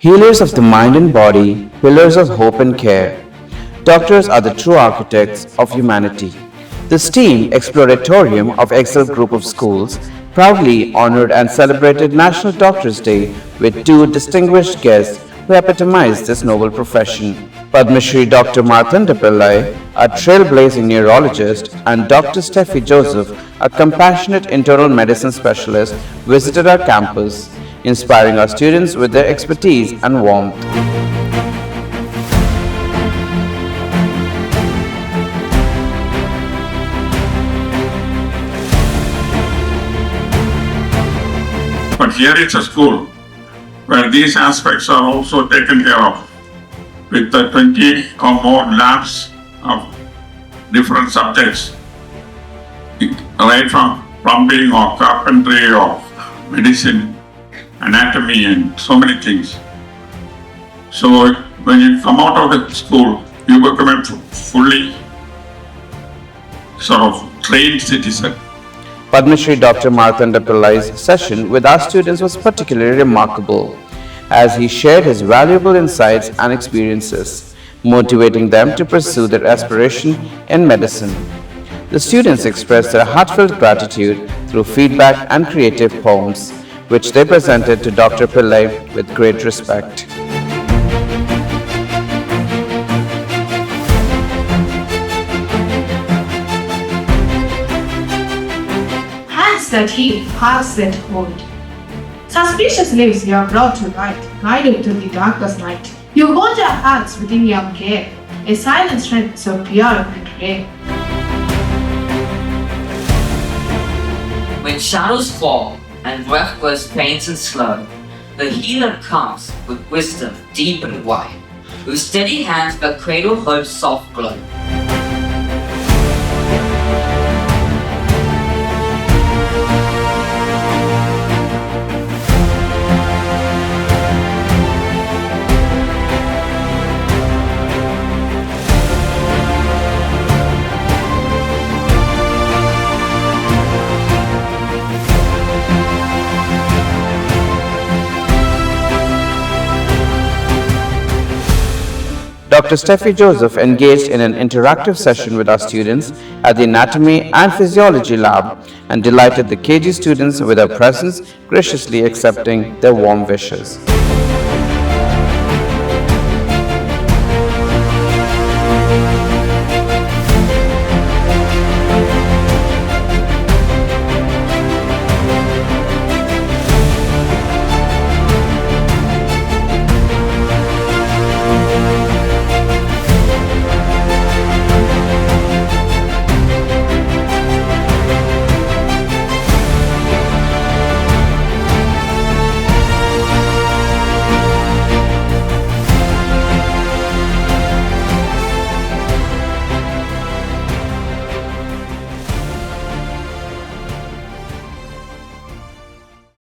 Healers of the mind and body, pillars of hope and care. Doctors are the true architects of humanity. This team, Exploratorium of Excel Group of Schools, proudly honored and celebrated National Doctors' Day with two distinguished guests who epitomize this noble profession. Padmashri Dr. Marthanda Pillai, a trailblazing neurologist, and Dr. Stefy Joseph, a compassionate internal medicine specialist, visited our campus, inspiring our students with their expertise and warmth. But here it's a school where these aspects are also taken care of with the 20 or more labs of different subjects, right from plumbing or carpentry or medicine, anatomy and so many things. So when you come out of the school, you become a fully sort of trained citizen. Padmashri Dr. Marthanda Pillai's session with our students was particularly remarkable as he shared his valuable insights and experiences, motivating them to pursue their aspiration in medicine. The students expressed their heartfelt gratitude through feedback and creative poems, which they presented to Dr. Pillai with great respect. Hands that heal, hearts that hold. Suspicious lives you are brought to light, guided through the darkest night. You hold our hearts within your care, a silent strength so pure and rare. When shadows fall and breathless pains and slow, the healer comes with wisdom deep and wide, with steady hands that cradle hope's soft glow. Dr. Stefy Joseph engaged in an interactive session with our students at the Anatomy and Physiology Lab and delighted the KG students with her presence, graciously accepting their warm wishes.